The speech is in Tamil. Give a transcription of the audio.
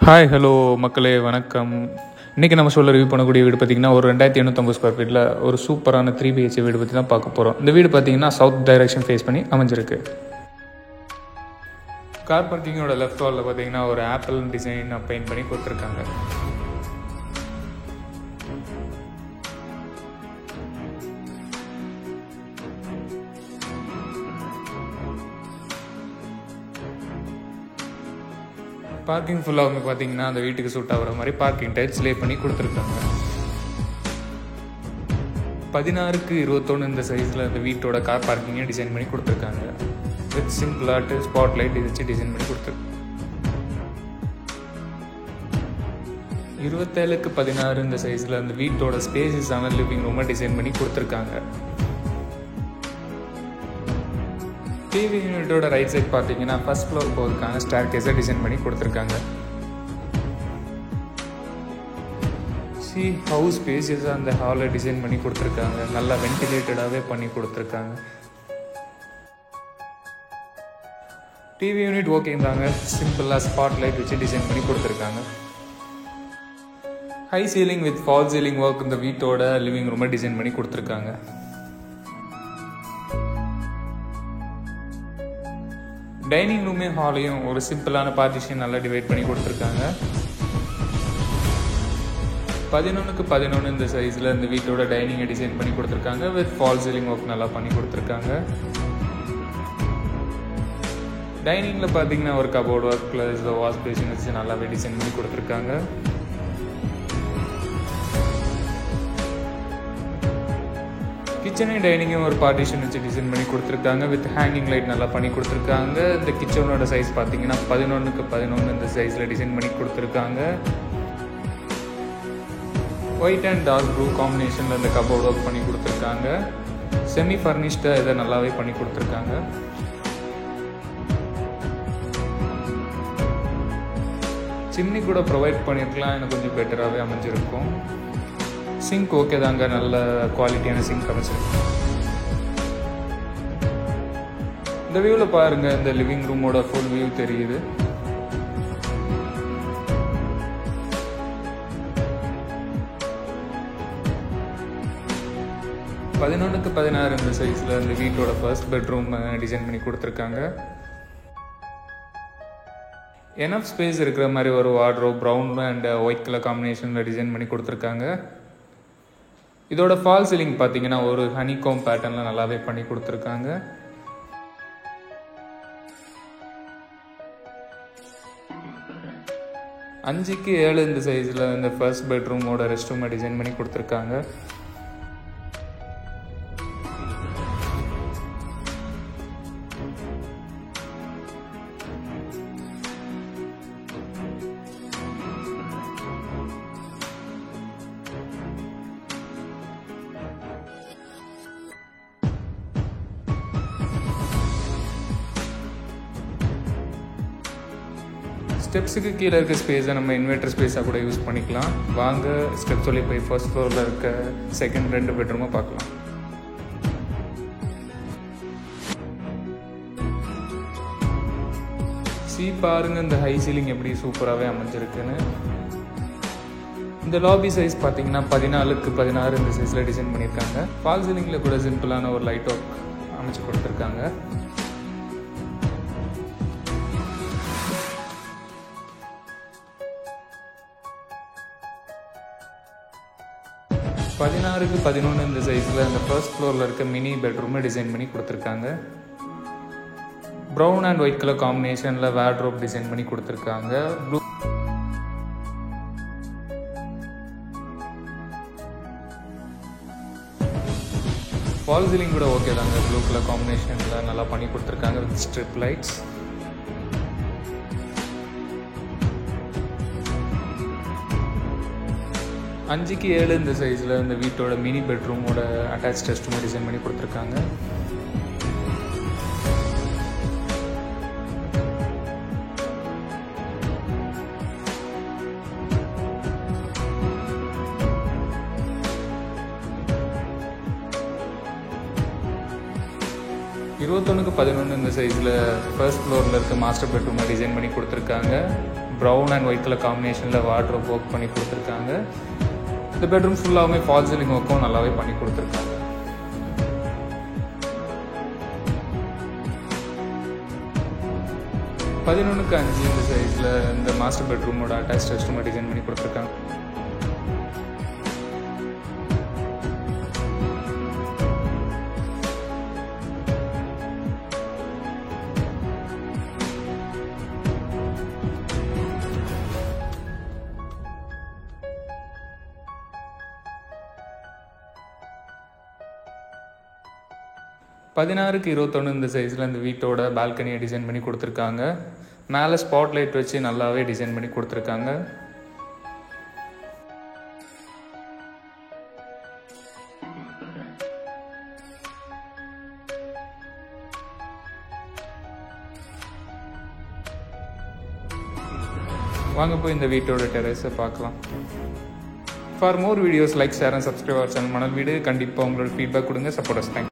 ஹாய் ஹலோ மக்களே வணக்கம். இன்றைக்கி நம்ம சொல்ல ரிவ்யூ பண்ணக்கூடிய வீடு பார்த்திங்கன்னா ஒரு 2850 ஸ்கொயர் ஃபீட்டில் ஒரு சூப்பரான 3 BHK வீடு பற்றி தான் பார்க்க போகிறோம். இந்த வீடு பார்த்திங்கன்னா சவுத் டைரெக்ஷன் ஃபேஸ் பண்ணி அமைஞ்சிருக்கு. கார் பார்க்கிங்கோட லெஃப்ட் வாலில் பார்த்திங்கன்னா ஒரு ஆப்பிள் டிசைன் பெயிண்ட் பண்ணி கொடுத்துருக்காங்க. பார்க்கிங் ஃபுல்லாக பார்த்தீங்கன்னா அந்த வீட்டுக்கு சூட் ஆகிற மாதிரி பார்க்கிங் டைல்ஸ் லே பண்ணி கொடுத்துருக்காங்க. 16x21 இந்த சைஸில் அந்த வீட்டோட கார் பார்க்கிங்கை டிசைன் பண்ணி கொடுத்துருக்காங்க. வித் சிம்பிளாட்டு ஸ்பாட் லைட் வச்சு டிசைன் பண்ணி கொடுத்துருக்கு. 27x16 இந்த சைஸில் அந்த வீட்டோட ஸ்பேசிஸான லிவிங் ரூமை டிசைன் பண்ணி கொடுத்துருக்காங்க. டிவி யூனிட்டோட ரைட் சைட் பார்த்தீங்கன்னா ஃபர்ஸ்ட் ஃப்ளோர் போகிறதுக்கான ஸ்டேர் கேஸை டிசைன் பண்ணி கொடுத்துருக்காங்க. ஹவுஸ் ஸ்பேசியஸாக அந்த ஹாலை டிசைன் பண்ணி கொடுத்துருக்காங்க. நல்லா வென்டிலேட்டடாகவே பண்ணி கொடுத்துருக்காங்க. டிவி யூனிட் ஓகேந்தாங்க. சிம்பிளாக ஸ்பாட் லைட் வச்சு டிசைன் பண்ணி கொடுத்துருக்காங்க. High ceiling with false ceiling work இந்த வீட்டோட லிவிங் ரூமை டிசைன் பண்ணி கொடுத்துருக்காங்க. டைனிங் ரூமே ஹாலையும் ஒரு சிம்பிளான பார்ட்டிஷன் நல்லா டிவைட் பண்ணி கொடுத்துருக்காங்க. 11x11 இந்த சைஸில் இந்த வீட்டோட டைனிங்கை டிசைன் பண்ணி கொடுத்துருக்காங்க. வித் ஃபால் சீலிங் ஒர்க் நல்லா பண்ணி கொடுத்துருக்காங்க. டைனிங்கில் பார்த்தீங்கன்னா ஒரு cupboard work plus wash basin வச்சு நல்லாவே டிசைன் பண்ணி கொடுத்துருக்காங்க. கிச்சனையும் டைனிங்கும் ஒரு பார்ட்டிஷன் வச்சு டிசைன் பண்ணி கொடுத்துருக்காங்க. வித் ஹேங்கிங் லைட் நல்லா பண்ணி கொடுத்துருக்காங்க. இந்த கிச்சனோட சைஸ் பார்த்தீங்கன்னா 11x11 இந்த சைஸில் டிசைன் பண்ணி கொடுத்துருக்காங்க. ஒயிட் அண்ட் டார்க் ப்ளூ காம்பினேஷனில் இந்த கபோர்ட் ஒர்க் பண்ணி கொடுத்துருக்காங்க. செமி ஃபர்னிஷ்டாக இதை நல்லாவே பண்ணி கொடுத்துருக்காங்க. சிம்னி கூட ப்ரொவைட் பண்ணியிருக்கலாம், எனக்கு கொஞ்சம் பெட்டராகவே அமைஞ்சிருக்கும். சிங்க் ஓகே தாங்க, நல்ல குவாலிட்டியான சிங்க் அமைச்சிருக்கு. இந்த வியூவில் பாருங்கள், இந்த லிவிங் ரூமோட ஃபுல் வியூ தெரியுது. பதினொன்றுக்கு 16 இந்த சைஸில் இந்த வீட்டோட ஃபர்ஸ்ட் பெட்ரூம் டிசைன் பண்ணி கொடுத்துருக்காங்க. எனஃப் ஸ்பேஸ் இருக்கிற மாதிரி ஒரு wardrobe brown and white colour காம்பினேஷனில் டிசைன் பண்ணி கொடுத்துருக்காங்க. இதோட ஃபால் சீலிங் பார்த்தீங்கன்னா ஒரு ஹனிகோம் பேட்டர்னில் நல்லாவே பண்ணி கொடுத்துருக்காங்க. அஞ்சுக்கு 7 இந்த சைஸில் இந்த ஃபர்ஸ்ட் பெட்ரூமோட ரெஸ்ட் ரூமை டிசைன் பண்ணி கொடுத்துருக்காங்க. ஸ்டெப்ஸுக்கு கீழே இருக்க ஸ்பேஸை நம்ம இன்வெர்டர் ஸ்பேஸாக கூட யூஸ் பண்ணிக்கலாம். வாங்க ஸ்டெப்ஸ் சொல்லி போய் ஃபர்ஸ்ட் ஃப்ளோரில் இருக்க செகண்ட் 2 பெட்ரூமை பார்க்கலாம். பாருங்க இந்த ஹை சீலிங் எப்படி சூப்பராகவே அமைஞ்சிருக்குன்னு. இந்த லாபி சைஸ் பார்த்தீங்கன்னா 14x16 இந்த சைஸில் டிசைன் பண்ணியிருக்காங்க. ஃபால் சீலிங்கில் கூட சிம்பிளான ஒரு லைட் ஒர்க் அமைச்சு கொடுத்துருக்காங்க. பதினாறுக்கு 11 இந்த சைஸில் அந்த ஃபர்ஸ்ட் ஃப்ளோரில் இருக்க மினி பெட்ரூமை டிசைன் பண்ணி கொடுத்துருக்காங்க. ப்ரௌன் அண்ட் ஒயிட் கலர் காம்பினேஷனில் வார்ட்ரோப் டிசைன் பண்ணி கொடுத்துருக்காங்க. ப்ளூ ஃபால் சீலிங் கூட ஓகே தாங்க, ப்ளூ கலர் காம்பினேஷனில் நல்லா பண்ணி கொடுத்துருக்காங்க வித் ஸ்ட்ரிப் லைட்ஸ். அஞ்சுக்கு 7 இந்த சைஸில் இந்த வீட்டோட மினி பெட்ரூமோட அட்டாச் ரெஸ்ட் ரூமை டிசைன் பண்ணி கொடுத்துருக்காங்க. இருபத்தொன்னுக்கு 11 இந்த சைஸில் ஃபர்ஸ்ட் ஃப்ளோரில் இருக்க மாஸ்டர் பெட்ரூமை டிசைன் பண்ணி கொடுத்துருக்காங்க. ப்ரௌன் அண்ட் ஒயிட் கலர் காம்பினேஷனில் வார்ட்ரோப் ஒர்க் பண்ணி கொடுத்துருக்காங்க. இந்த பெட்ரூம் ஃபுல்லாகவுமே ஃபால் சீலிங் ஒர்க்கும் நல்லாவே பண்ணி கொடுத்துருக்காங்க. 11:5 இந்த சைஸில் இந்த மாஸ்டர் பெட்ரூமோட அட்டாச் ரெஸ்ட் ரூமை டிசைன் பண்ணி கொடுத்துருக்காங்க. பதினாறுக்கு 21 இந்த சைஸில் இந்த வீட்டோட பால்கனியை டிசைன் பண்ணி கொடுத்துருக்காங்க. மேலே ஸ்பாட் லைட் வச்சு நல்லாவே டிசைன் பண்ணி கொடுத்துருக்காங்க. வாங்க போய் இந்த வீட்டோட டெரஸை பார்க்கலாம். For more videos like share and subscribe our channel Manal Veedu. கண்டிப்பாக உங்களோட ஃபீட்பேக் கொடுங்க. சப்போர்ட். தேங்க்யூ.